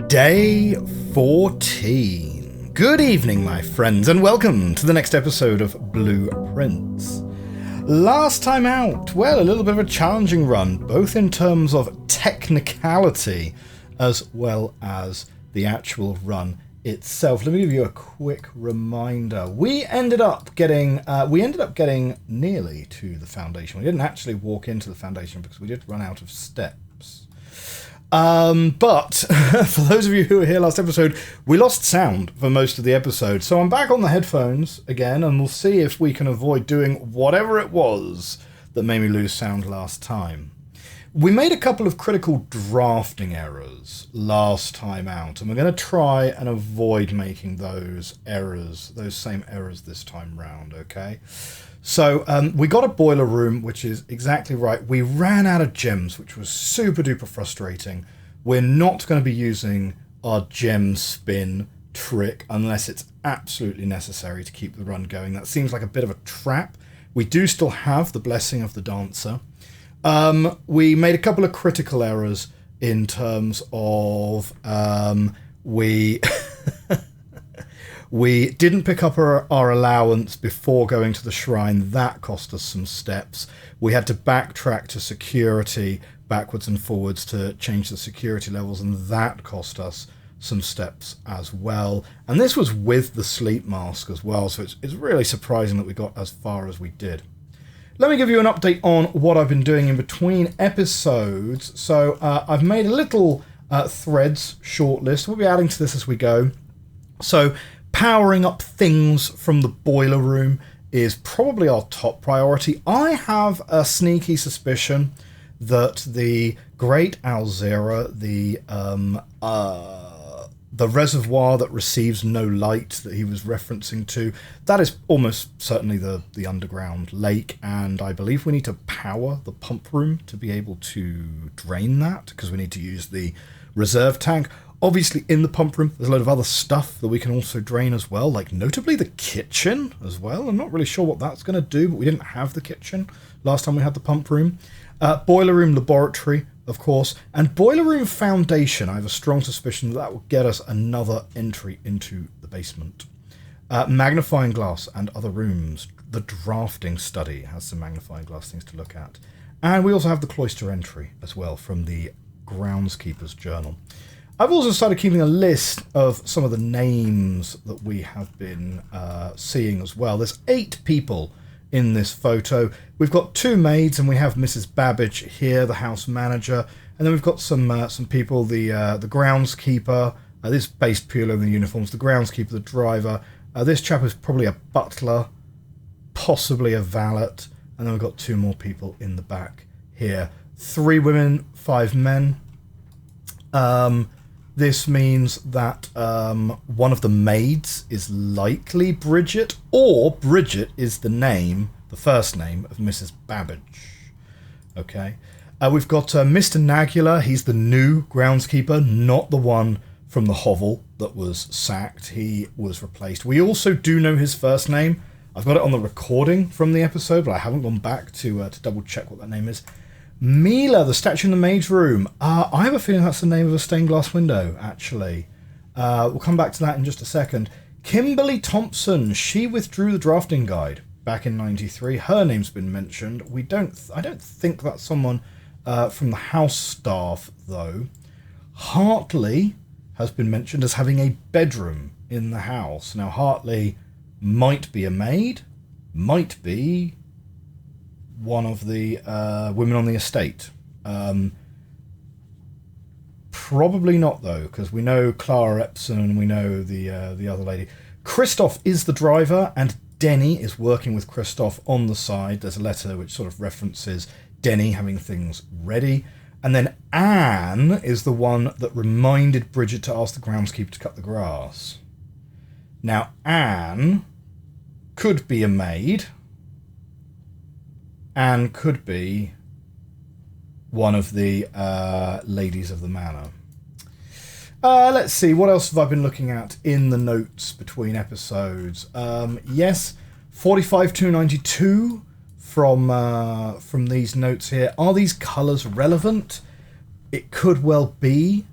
Day 14. Good evening, my friends, and welcome to the next episode of Blueprince. Last time out, well, a little bit of a challenging run, both in terms of technicality as well as the actual run itself. Let me give you a quick reminder. We ended up getting nearly to the foundation. We didn't actually walk into the foundation because we did run out of steps. But for those of you who were here last episode, we lost sound for most of the episode. So I'm back on the headphones again, and we'll see if we can avoid doing whatever it was that made me lose sound last time. We made a couple of critical drafting errors last time out, and we're going to try and avoid making those same errors this time round, okay? So we got a boiler room, which is exactly right. We ran out of gems, which was super duper frustrating. We're not going to be using our gem spin trick unless it's absolutely necessary to keep the run going. That seems like a bit of a trap. We do still have the blessing of the dancer. We made a couple of critical errors in terms of we didn't pick up our allowance before going to the shrine. That cost us some steps. We had to backtrack to security backwards and forwards to change the security levels, and that cost us some steps as well. And this was with the sleep mask as well, so it's really surprising that we got as far as we did. Let me give you an update on what I've been doing in between episodes. So I've made a little threads shortlist. We'll be adding to this as we go. So powering up things from the boiler room is probably our top priority. I have a sneaky suspicion that the Great Alzira, the reservoir that receives no light that he was referencing to, that is almost certainly the underground lake, and I believe we need to power the pump room to be able to drain that, because we need to use the reserve tank. Obviously, in the pump room, there's a load of other stuff that we can also drain as well, like notably the kitchen as well. I'm not really sure what that's going to do, but we didn't have the kitchen last time we had the pump room. Boiler room laboratory, of course, and boiler room foundation. I have a strong suspicion that will get us another entry into the basement. Magnifying glass and other rooms. The drafting study has some magnifying glass things to look at. And we also have the cloister entry as well from the groundskeeper's journal. I've also started keeping a list of some of the names that we have been seeing as well. There's 8 people in this photo. We've got 2 maids, and we have Mrs. Babbage here, the house manager, and then we've got some people, the groundskeeper. This is based purely on the uniforms. The groundskeeper, the driver. This chap is probably a butler, possibly a valet, and then we've got 2 more people in the back here. 3 women, 5 men. This means that one of the maids is likely Bridget, or Bridget is the first name of Mrs. Babbage. Okay. We've got Mr. Nagula. He's the new groundskeeper, not the one from the hovel that was sacked. He was replaced. We also do know his first name. I've got it on the recording from the episode, but I haven't gone back to double check what that name is. Mila, the statue in the maid's room. I have a feeling that's the name of a stained glass window, actually. We'll come back to that in just a second. Kimberly Thompson, she withdrew the drafting guide back in '93. Her name's been mentioned. I don't think that's someone from the house staff, though. Hartley has been mentioned as having a bedroom in the house. Now, Hartley might be a maid, might be one of the women on the estate. Probably not, though, because we know Clara Epson and we know the other lady. Christoph is the driver, and Denny is working with Christoph on the side. There's a letter which sort of references Denny having things ready. And then Anne is the one that reminded Bridget to ask the groundskeeper to cut the grass. Now, Anne could be a maid. Anne could be one of the ladies of the manor. Let's see, what else have I been looking at in the notes between episodes? Yes, 45-292 from these notes here. Are these colours relevant? It could well be.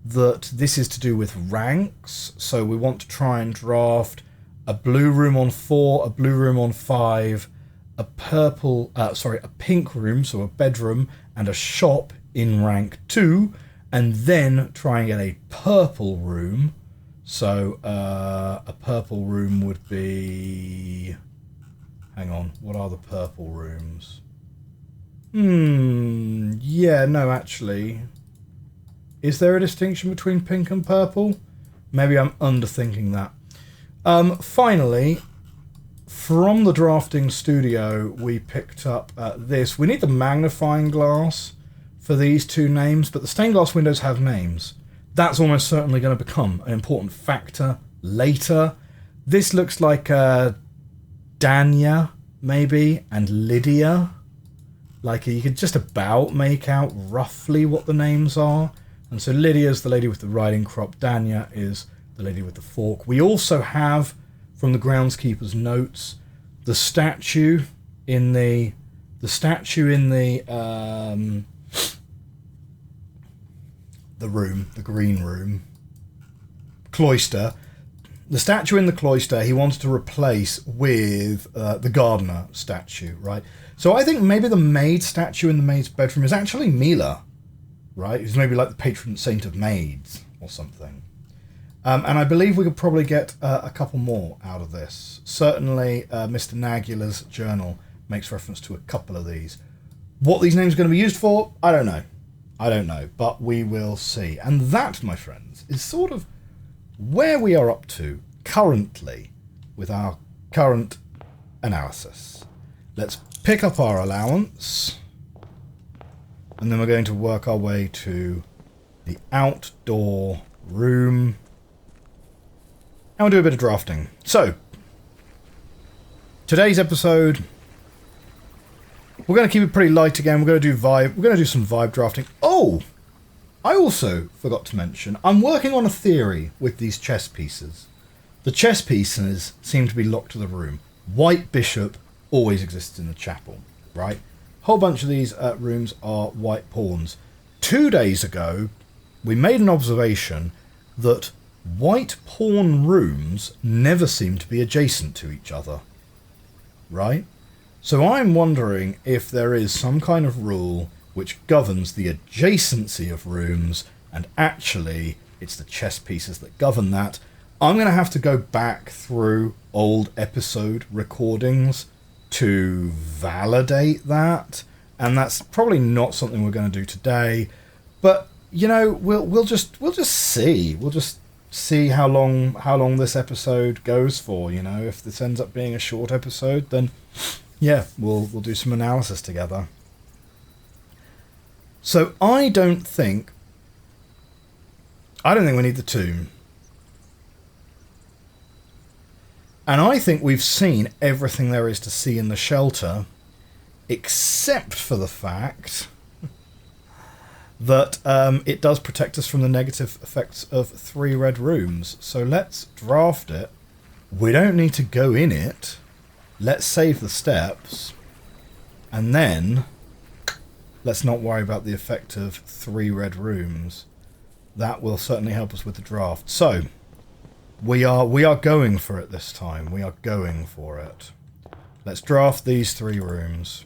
that this is to do with ranks. So we want to try and draft a blue room on 4, a blue room on 5, a pink room, so a bedroom, and a shop in rank 2, and then try and get a purple room. So a purple room would be... Hang on, what are the purple rooms? Yeah, no, actually. Is there a distinction between pink and purple? Maybe I'm underthinking that. Finally, from the drafting studio, we picked up this. We need the magnifying glass for these two names, but the stained glass windows have names. That's almost certainly going to become an important factor later. This looks like Danya, maybe, and Lydia. Like, you could just about make out roughly what the names are. And so Lydia's the lady with the riding crop. Danya is the lady with the fork. We also have, from the groundskeeper's notes, the statue in the room, the green room, cloister. The statue in the cloister he wanted to replace with the gardener statue, right? So I think maybe the maid statue in the maid's bedroom is actually Mila, right? Who's maybe like the patron saint of maids or something. And I believe we could probably get a couple more out of this. Certainly Mr. Nagula's journal makes reference to a couple of these. What these names are going to be used for, I don't know. But we will see. And that, my friends, is sort of where we are up to currently with our current analysis. Let's pick up our allowance, and then we're going to work our way to the outdoor room, and we'll do a bit of drafting. So, today's episode, we're going to keep it pretty light again. We're going to do vibe. We're going to do some vibe drafting. Oh, I also forgot to mention, I'm working on a theory with these chess pieces. The chess pieces seem to be locked to the room. White bishop always exists in the chapel, right? Whole bunch of these rooms are white pawns. 2 days ago, we made an observation that white pawn rooms never seem to be adjacent to each other, right? So I'm wondering if there is some kind of rule which governs the adjacency of rooms, and actually it's the chess pieces that govern that. I'm going to have to go back through old episode recordings to validate that, and that's probably not something we're going to do today. But you know, we'll just see. We'll just see how long this episode goes for. You know, if this ends up being a short episode, then yeah, we'll do some analysis together. So I don't think we need the tomb. And I think we've seen everything there is to see in the shelter, except for the fact that it does protect us from the negative effects of 3 red rooms. So let's draft it. We don't need to go in it. Let's save the steps. And then let's not worry about the effect of 3 red rooms. That will certainly help us with the draft. So we are going for it this time. We are going for it. Let's draft these 3 rooms.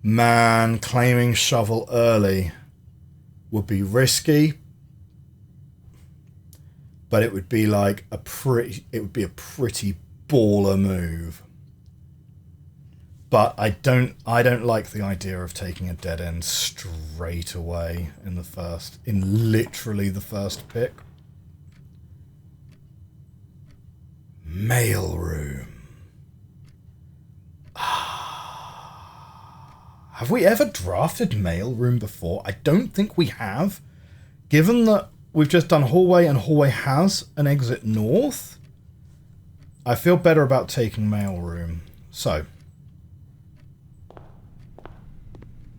Man, claiming shovel early would be risky, but it would be like a pretty baller move. But I don't like the idea of taking a dead end straight away in literally the first pick. Mailroom. Have we ever drafted mailroom before? I don't think we have. Given that we've just done hallway and hallway has an exit north, I feel better about taking mailroom. So,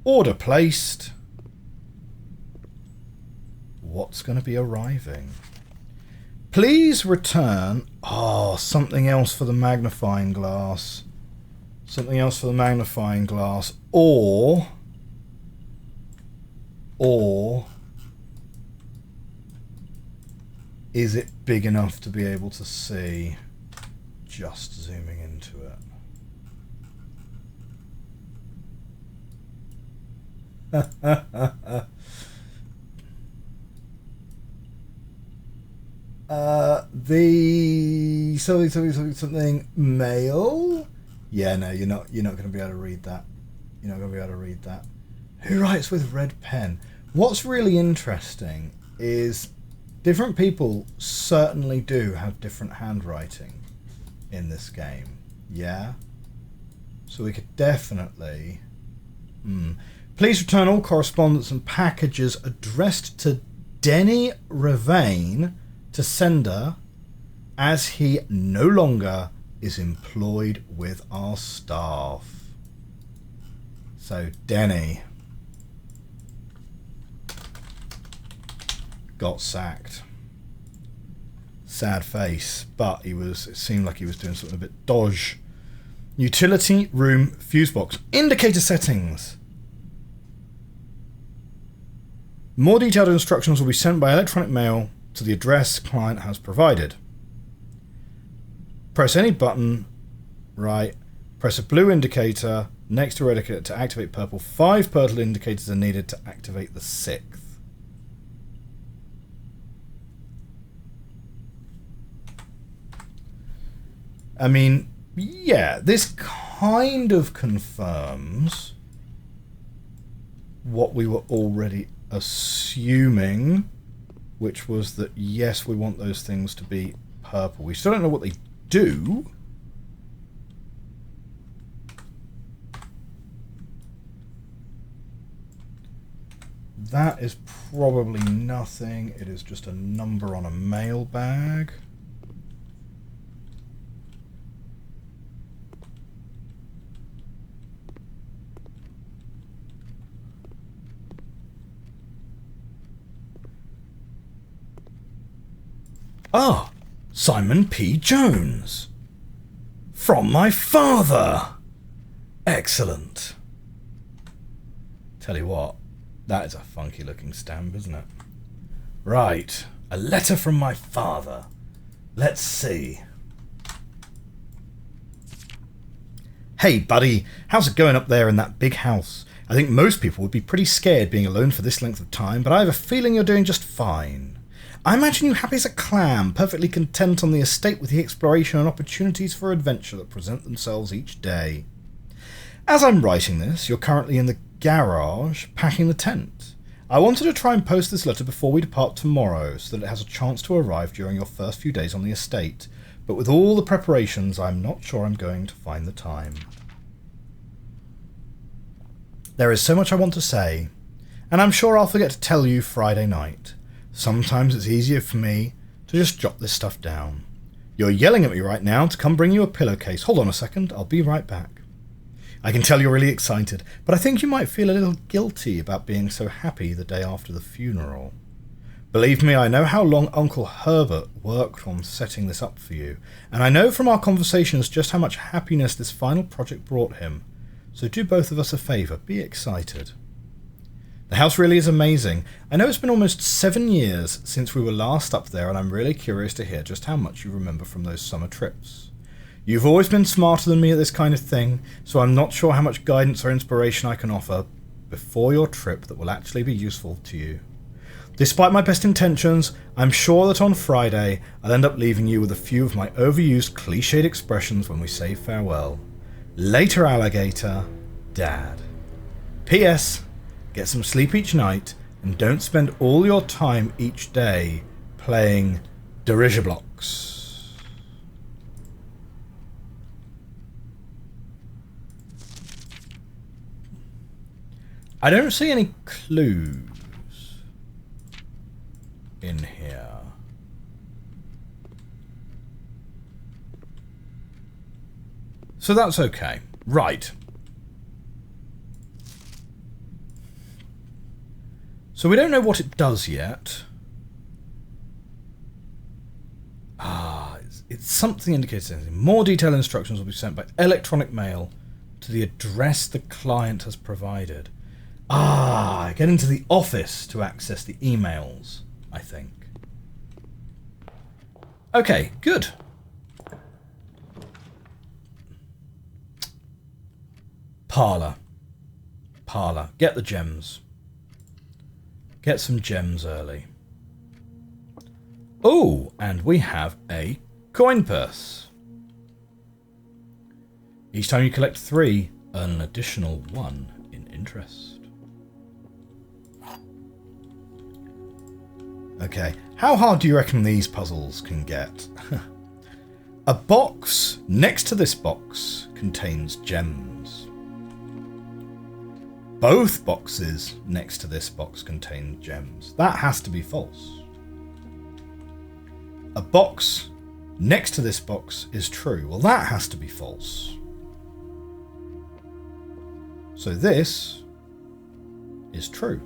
order placed. What's going to be arriving? Please return... Oh, something else for the magnifying glass. Something else for the magnifying glass. Or is it big enough to be able to see? Just zooming into it. The something male. Yeah, no, you're not going to be able to read that. You're not going to be able to read that. Who writes with red pen? What's really interesting is different people certainly do have different handwriting in this game. Yeah. So we could definitely. Please return all correspondence and packages addressed to Denny Ravain to sender, as he no longer is employed with our staff. So Denny got sacked. Sad face, but it seemed like he was doing something a bit dodge. Utility room fuse box. Indicator settings. More detailed instructions will be sent by electronic mail to the address client has provided. Press any button, right, press a blue indicator next to red indicator to activate purple. 5 purple indicators are needed to activate the 6th. I mean, yeah, this kind of confirms what we were already assuming, which was that, yes, we want those things to be purple. We still don't know what they do. That is probably nothing. It is just a number on a mailbag. Ah, Simon P. Jones. From my father. Excellent. Tell you what, that is a funky looking stamp, isn't it? Right, a letter from my father. Let's see. Hey, buddy, how's it going up there in that big house? I think most people would be pretty scared being alone for this length of time, but I have a feeling you're doing just fine. I imagine you happy as a clam, perfectly content on the estate with the exploration and opportunities for adventure that present themselves each day. As I'm writing this, you're currently in the garage packing the tent. I wanted to try and post this letter before we depart tomorrow so that it has a chance to arrive during your first few days on the estate, but with all the preparations I'm not sure I'm going to find the time. There is so much I want to say, and I'm sure I'll forget to tell you Friday night. Sometimes it's easier for me to just jot this stuff down. You're yelling at me right now to come bring you a pillowcase. Hold on a second, I'll be right back. I can tell you're really excited, but I think you might feel a little guilty about being so happy the day after the funeral. Believe me, I know how long Uncle Herbert worked on setting this up for you, and I know from our conversations just how much happiness this final project brought him. So do both of us a favour, be excited. The house really is amazing. I know it's been almost 7 years since we were last up there, and I'm really curious to hear just how much you remember from those summer trips. You've always been smarter than me at this kind of thing, so I'm not sure how much guidance or inspiration I can offer before your trip that will actually be useful to you. Despite my best intentions, I'm sure that on Friday I'll end up leaving you with a few of my overused cliched expressions when we say farewell. Later, alligator, Dad. P.S. Get some sleep each night, and don't spend all your time each day playing Dirigiblocks. I don't see any clues in here. So that's okay. Right. So we don't know what it does yet. It's something indicates anything. More detailed instructions will be sent by electronic mail to the address the client has provided. Ah, get into the office to access the emails, I think. Okay, good. Parlour. Parlour. Get the gems. Get some gems early. Oh, and we have a coin purse. Each time you collect 3, earn an additional 1 in interest. Okay, how hard do you reckon these puzzles can get? A box next to this box contains gems. Both boxes next to this box contain gems. That has to be false. A box next to this box is true. Well, that has to be false. So this is true.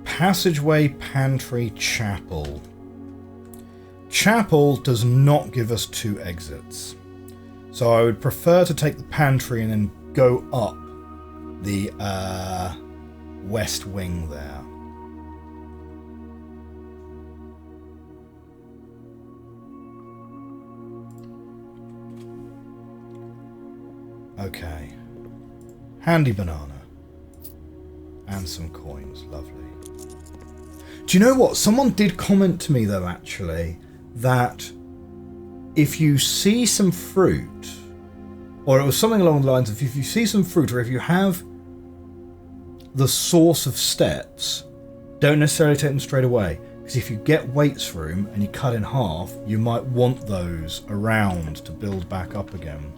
Passageway, pantry, chapel. Chapel does not give us 2 exits. So I would prefer to take the pantry and then go up the west wing there. Okay. Handy banana. And some coins. Lovely. Do you know what? Someone did comment to me, though, actually, that if you see some fruit, or it was something along the lines of if you see some fruit, or if you have the source of steps, don't necessarily take them straight away. Because if you get weights room and you cut in half, you might want those around to build back up again.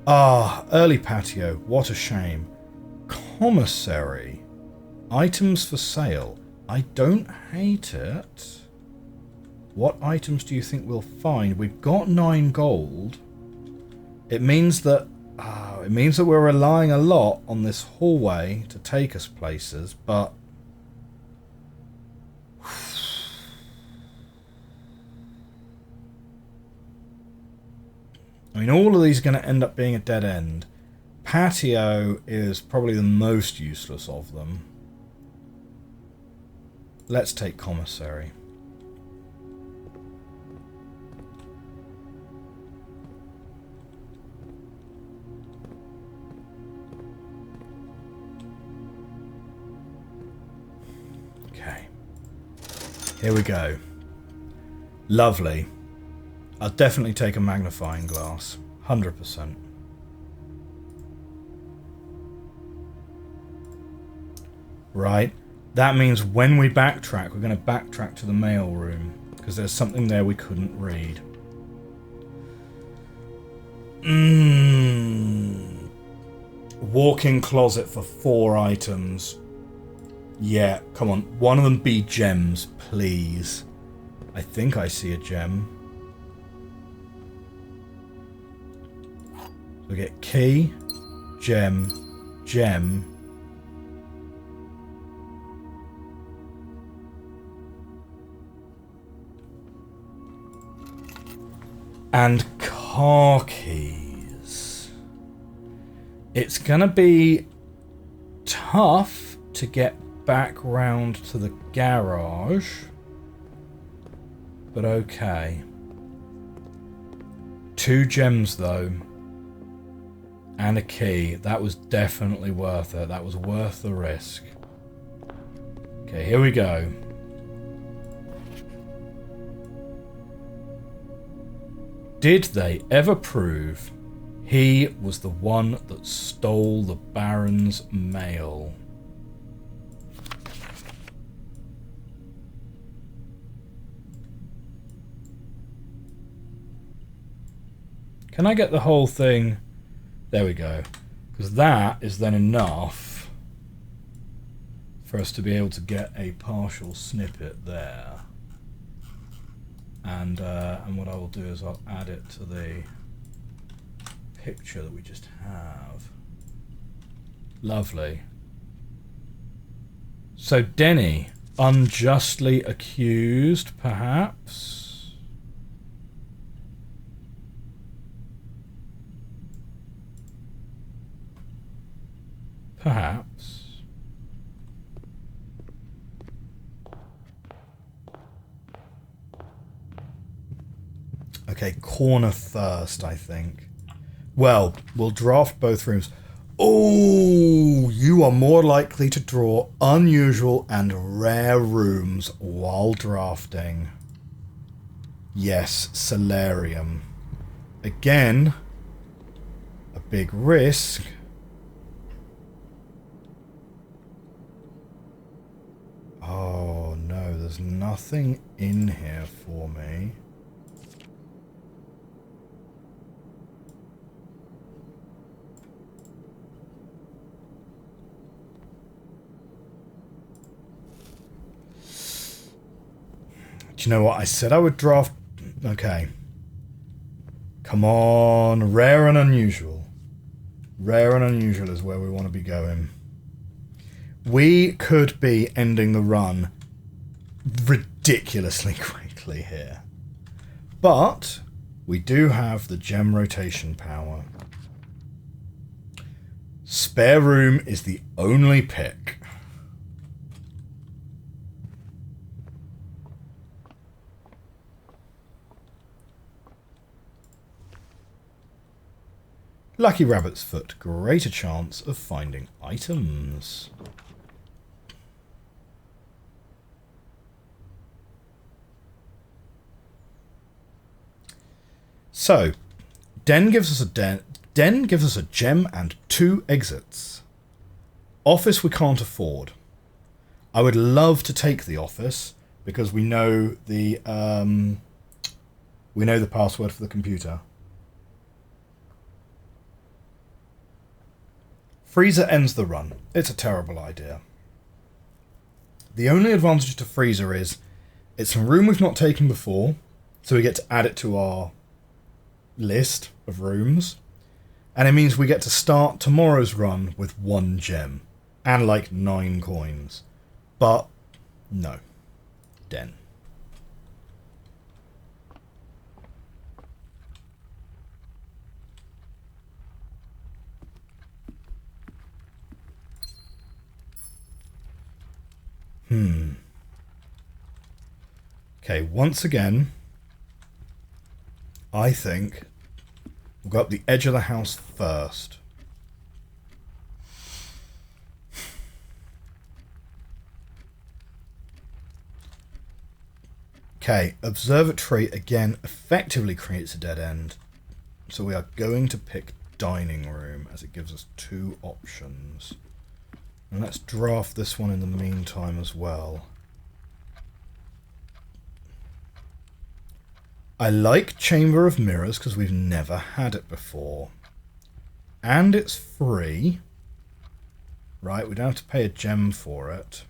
Ah, early patio. What a shame. Commissary. Items for sale. I don't hate it. What items do you think we'll find? We've got 9 gold. It means that we're relying a lot on this hallway to take us places, but I mean, all of these are going to end up being a dead end. Patio is probably the most useless of them. Let's take commissary. Okay. Here we go. Lovely. I'll definitely take a magnifying glass. 100%. Right. That means when we backtrack, we're going to backtrack to the mail room. Because there's something there we couldn't read. Walk-in closet for 4 items. Yeah, come on. One of them be gems, please. I think I see a gem. We get key, gem, gem. And car keys. It's gonna be tough to get back round to the garage, but okay. 2 gems though, and a key. That was definitely worth it. That was worth the risk. Okay, here we go. Did they ever prove he was the one that stole the Baron's mail? Can I get the whole thing? There we go. Because that is then enough for us to be able to get a partial snippet there. And what I will do is I'll add it to the picture that we just have. Lovely. So Denny, unjustly accused, perhaps? Perhaps. Okay, corner first, I think. Well, we'll draft both rooms. Oh, you are more likely to draw unusual and rare rooms while drafting. Yes, solarium. Again, a big risk. Oh no, there's nothing in here for me. Do you know what? I said I would draft... Okay. Come on. Rare and unusual. Rare and unusual is where we want to be going. We could be ending the run ridiculously quickly here. But we do have the gem rotation power. Spare room is the only pick. Lucky Rabbit's Foot, greater chance of finding items. So, Den gives us a gem and 2 exits. Office we can't afford. I would love to take the office because we know the password for the computer. Freezer ends the run. It's a terrible idea. The only advantage to Freezer is it's a room we've not taken before, so we get to add it to our list of rooms, and it means we get to start tomorrow's run with 1 gem and like 9 coins. But no. Den. Okay, once again, I think we'll go up the edge of the house first. Okay, observatory again effectively creates a dead end. So we are going to pick dining room as it gives us 2 options. And let's draft this one in the meantime as well. I like Chamber of Mirrors because we've never had it before. And it's free. Right, we don't have to pay a gem for it.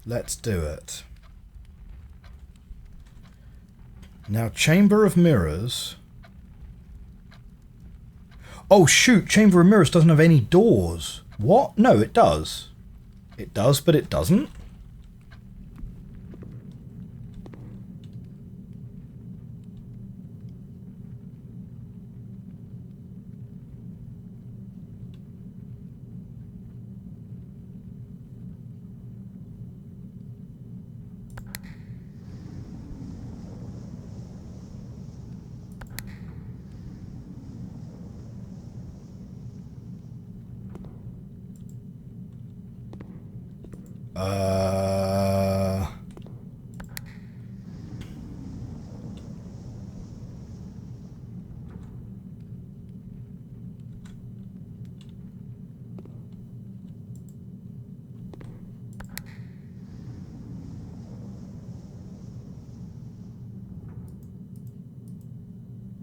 Let's do it. Now, Chamber of Mirrors... Oh, shoot! Chamber of Mirrors doesn't have any doors. What? No, it does. It does, but it doesn't.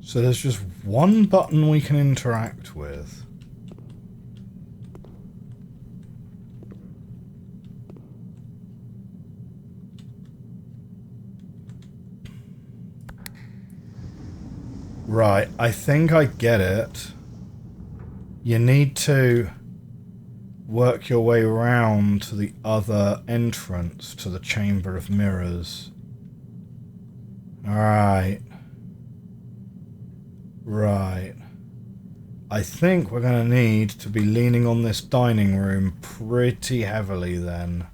So there's just one button we can interact with. Right, I think I get it. You need to work your way around to the other entrance to the Chamber of Mirrors. Alright. Right. I think we're going to need to be leaning on this dining room pretty heavily then.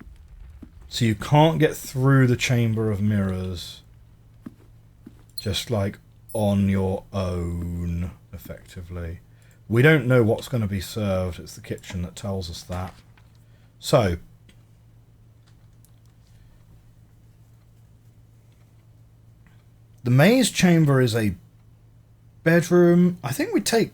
So you can't get through the Chamber of Mirrors just like on your own, effectively. We don't know what's going to be served. It's the kitchen that tells us that. So, the maze chamber is a bedroom. I think we take...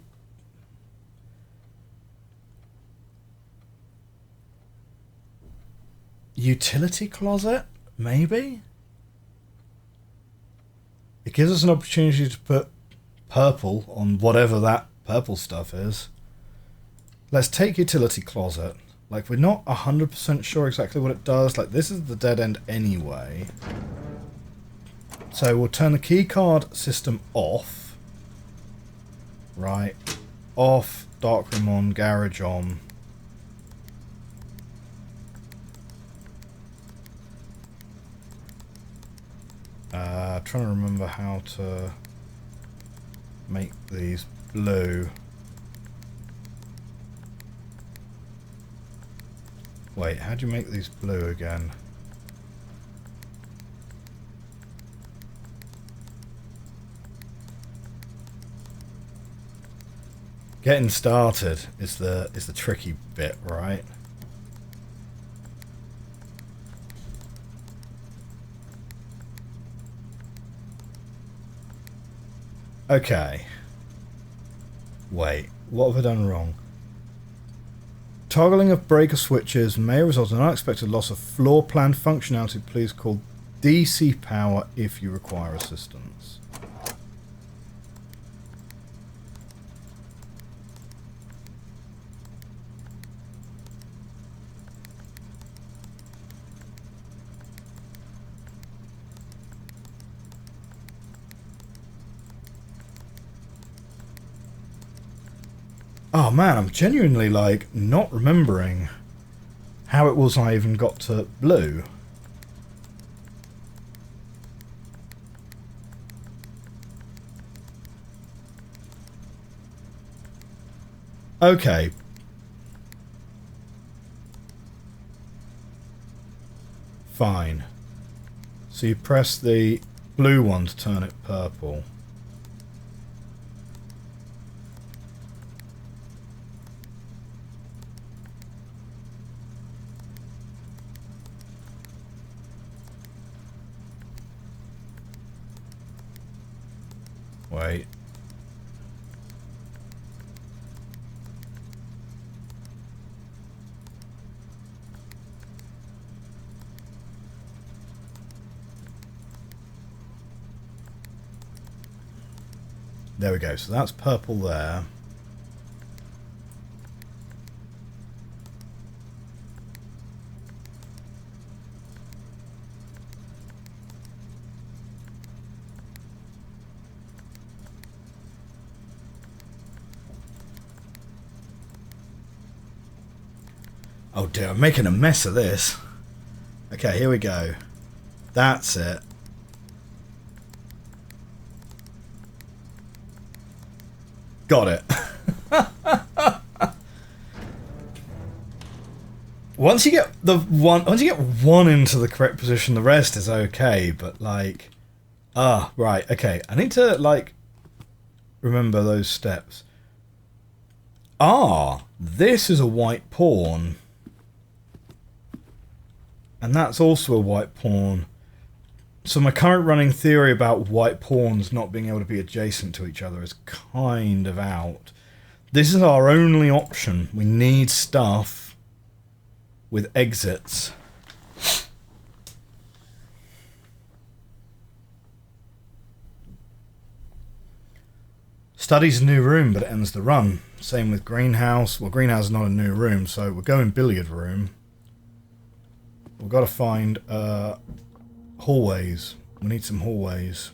utility closet? Maybe? It gives us an opportunity to put purple on whatever that purple stuff is. Let's take utility closet. Like, we're not 100% sure exactly what it does. Like, this is the dead end anyway. So we'll turn the keycard system off. Right. Off, darkroom on, garage on. Trying to remember how to make these blue. Wait, how do you make these blue again? Getting started is the tricky bit, right? Okay. Wait, what have I done wrong? Toggling of breaker switches may result in an unexpected loss of floor plan functionality. Please call DC power if you require assistance. Oh man, I'm genuinely, like, not remembering how it was I even got to blue. Okay. Fine. So you press the blue one to turn it purple. Wait. There we go. So that's purple there. Oh dear, I'm making a mess of this. Okay, here we go. That's it. Got it. Once you get one into the correct position, the rest is okay, but like right, okay. I need to like remember those steps. This is a white pawn. And that's also a white pawn. So my current running theory about white pawns not being able to be adjacent to each other is kind of out. This is our only option. We need stuff with exits. Study's a new room, but it ends the run. Same with greenhouse. Well, greenhouse is not a new room, so we're going billiard room. We've got to find hallways. We need some hallways.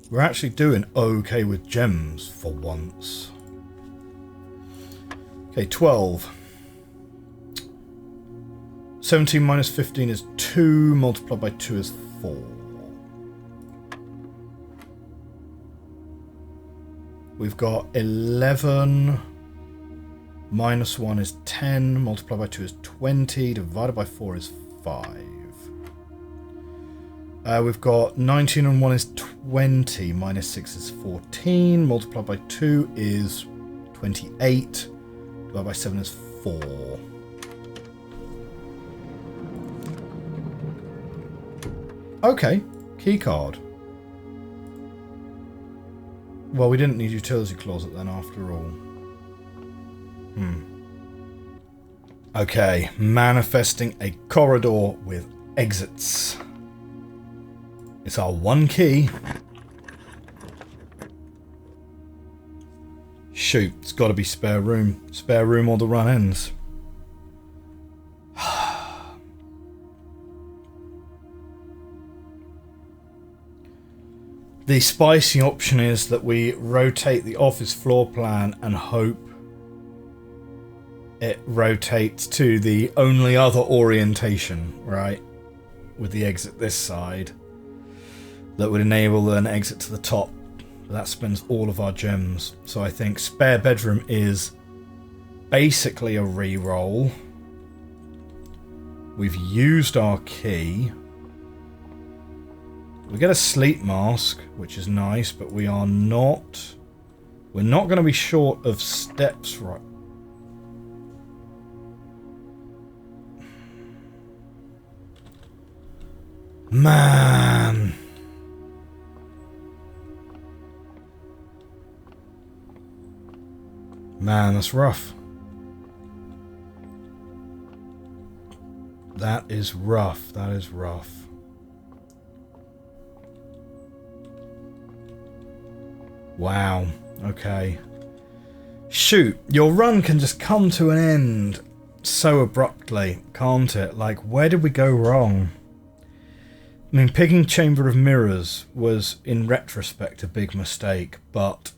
We're actually doing okay with gems for once. Okay, 12. 17 minus 15 is 2, multiplied by 2 is 4. We've got 11 minus 1 is 10, multiplied by 2 is 20, divided by 4 is 5. We've got 19 and 1 is 20, minus 6 is 14, multiplied by 2 is 28, divided by 7 is 4. Okay, keycard. Well, we didn't need utility closet then after all. Okay, manifesting a corridor with exits. It's our one key. Shoot, it's got to be spare room. Spare room or the run ends. The spicy option is that we rotate the office floor plan and hope it rotates to the only other orientation, right? With the exit this side. That would enable an exit to the top. But that spends all of our gems. So I think spare bedroom is basically a re-roll. We've used our key. We get a sleep mask, which is nice, but we are not... We're not going to be short of steps, right? Man. Man, that's rough. That is rough. That is rough. Wow. Okay. Shoot, your run can just come to an end so abruptly, can't it? Like, where did we go wrong? I mean, picking Chamber of Mirrors was, in retrospect, a big mistake, but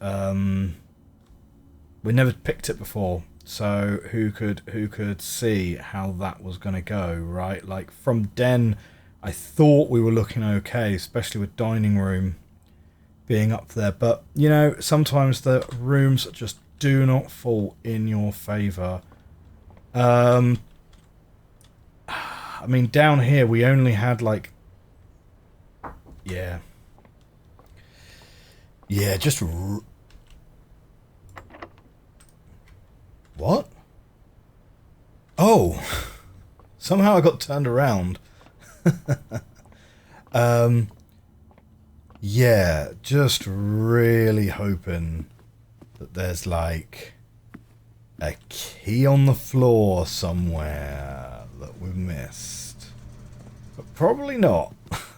we never picked it before, so who could see how that was going to go, right? Like, from Den, I thought we were looking okay, especially with dining room being up there, but you know, sometimes the rooms just do not fall in your favor. I mean, down here we only had like, yeah, just what? Oh, somehow I got turned around. Yeah, just really hoping that there's like a key on the floor somewhere that we've missed. But probably not,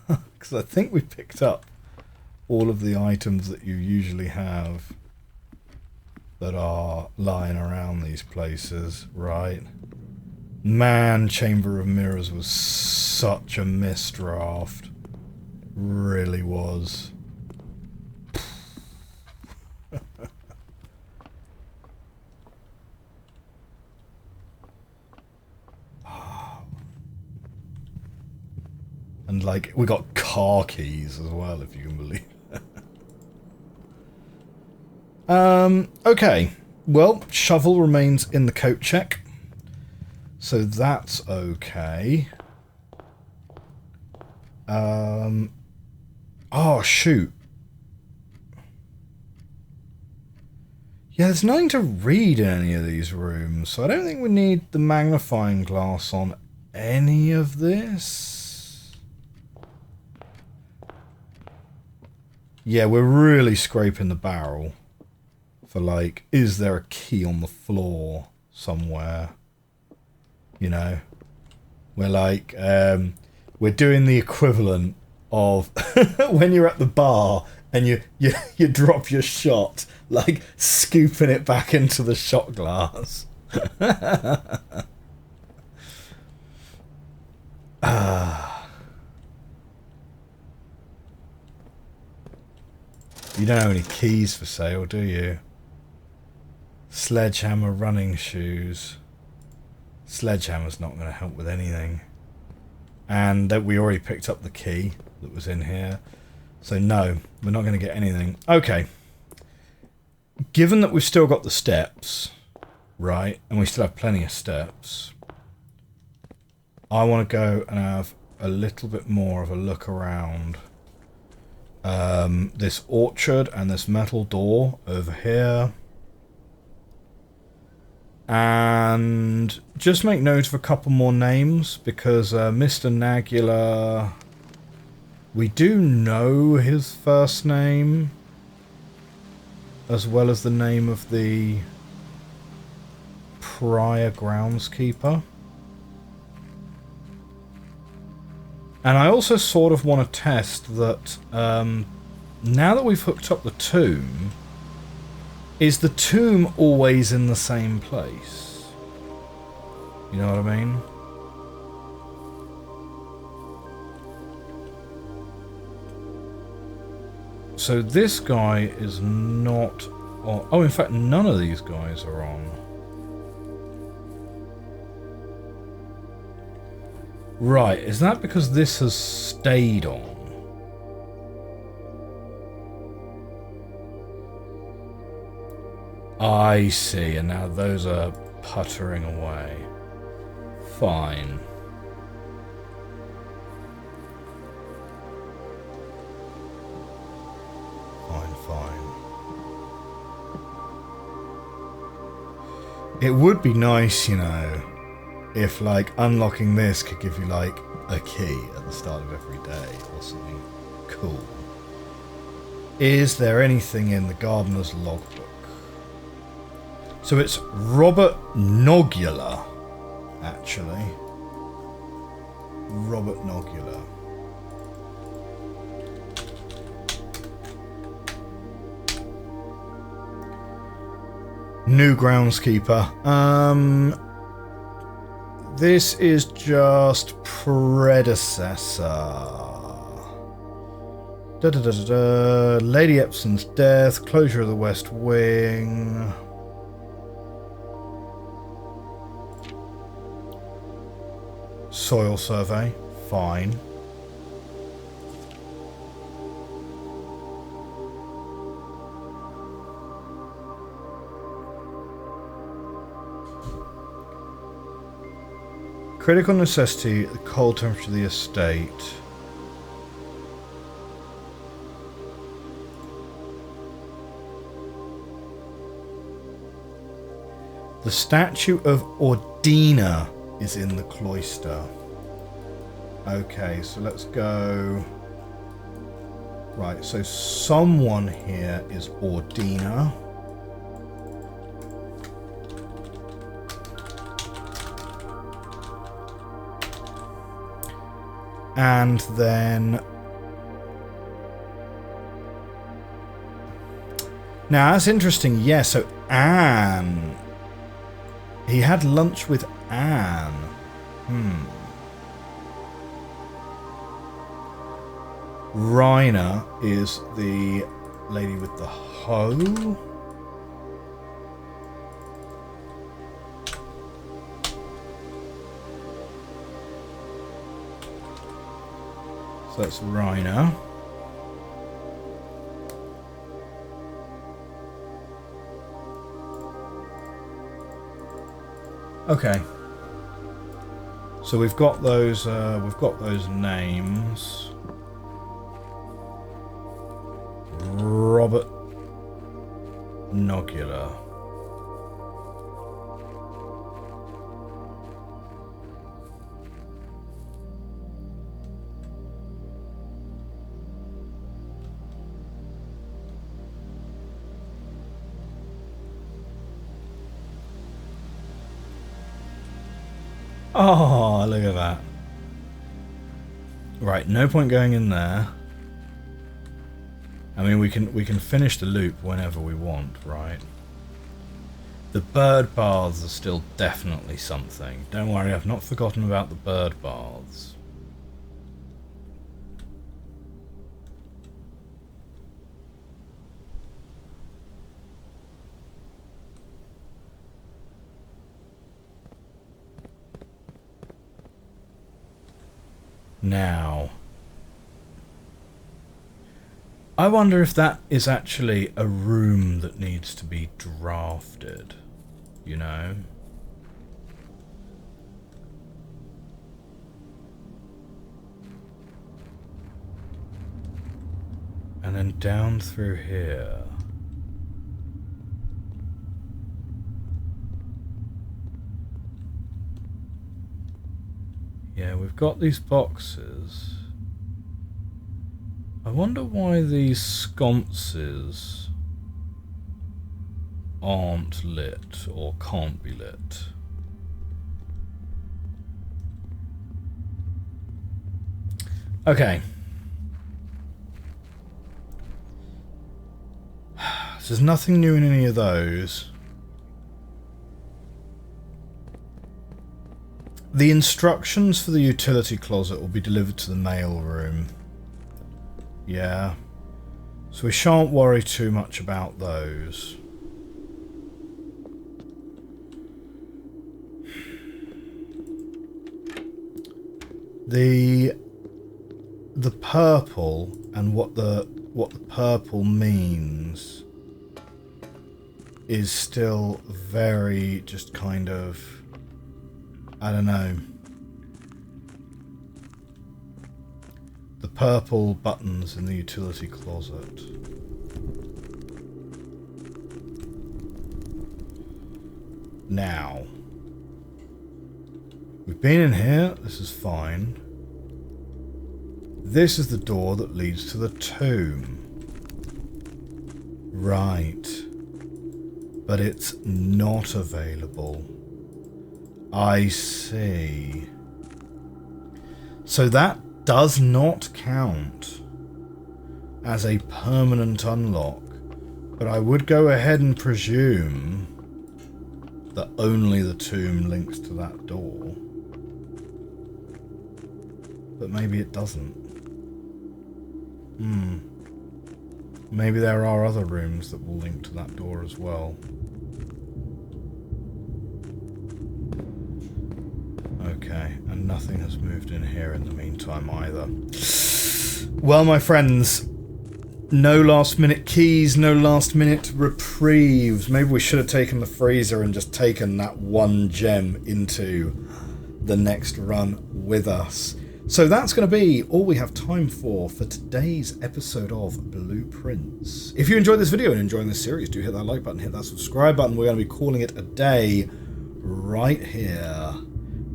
because I think we picked up all of the items that you usually have that are lying around these places, right? Man, Chamber of Mirrors was such a misdraft. Really was. And like, we got car keys as well, if you can believe it. Okay. Well, shovel remains in the coat check. So that's okay. Oh, shoot. Yeah, there's nothing to read in any of these rooms, so I don't think we need the magnifying glass on any of this. Yeah, we're really scraping the barrel for, like, is there a key on the floor somewhere? You know? We're like, we're doing the equivalent of when you're at the bar and you drop your shot, like scooping it back into the shot glass. You don't have any keys for sale, do you? Sledgehammer running shoes. Sledgehammer's not going to help with anything. And that we already picked up the key that was in here. So no, we're not going to get anything. Okay. Given that we've still got the steps, right, and we still have plenty of steps, I want to go and have a little bit more of a look around this orchard and this metal door over here. And just make note of a couple more names, because Mr. Nagula, we do know his first name, as well as the name of the prior groundskeeper. And I also sort of want to test that, now that we've hooked up the tomb, is the tomb always in the same place? You know what I mean? So this guy is not on. Oh, in fact, none of these guys are on. Right, is that because this has stayed on? I see, and now those are puttering away. Fine. It would be nice, you know, if, like, unlocking this could give you, like, a key at the start of every day or something cool. Is there anything in the gardener's logbook? So it's Robert Nogula, actually. Robert Nogula. New groundskeeper. This is just predecessor. Lady Epson's death, closure of the West Wing. Soil survey, fine. Critical necessity, the cold temperature of the estate. The statue of Ordina is in the cloister. Okay, so let's go. Right, so someone here is Ordina. And then... Now, that's interesting. Yeah, so Anne. He had lunch with Anne. Raina is the lady with the hoe. So that's Raina. Okay. So we've got those names. Robert Nogula. Oh, look at that. Right, no point going in there. I mean, we can finish the loop whenever we want, right? The bird baths are still definitely something. Don't worry, I've not forgotten about the bird baths. Now, I wonder if that is actually a room that needs to be drafted, you know? And then down through here. Yeah, we've got these boxes. I wonder why these sconces aren't lit or can't be lit. Okay. So there's nothing new in any of those. The instructions for the utility closet will be delivered to the mail room. Yeah. So we shan't worry too much about those. The purple and what the purple means is still very just kind of, I don't know. The purple buttons in the utility closet. Now, we've been in here, this is fine. This is the door that leads to the tomb. Right. But it's not available. I see. So that does not count as a permanent unlock, but I would go ahead and presume that only the tomb links to that door. But maybe it doesn't. Maybe there are other rooms that will link to that door as well. Okay, and nothing has moved in here in the meantime either. Well, my friends, no last minute keys, no last minute reprieves. Maybe we should have taken the freezer and just taken that one gem into the next run with us. So that's going to be all we have time for today's episode of Blueprince. If you enjoyed this video and enjoying this series, do hit that like button, hit that subscribe button. We're going to be calling it a day right here.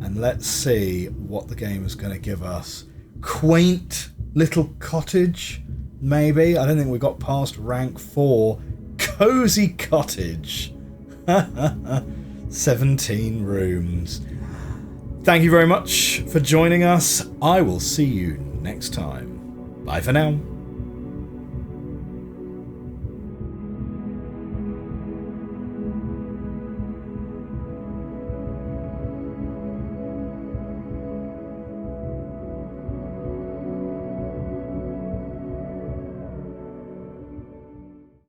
And let's see what the game is going to give us. Quaint little cottage, maybe? I don't think we got past rank 4. Cozy cottage. 17 rooms. Thank you very much for joining us. I will see you next time. Bye for now.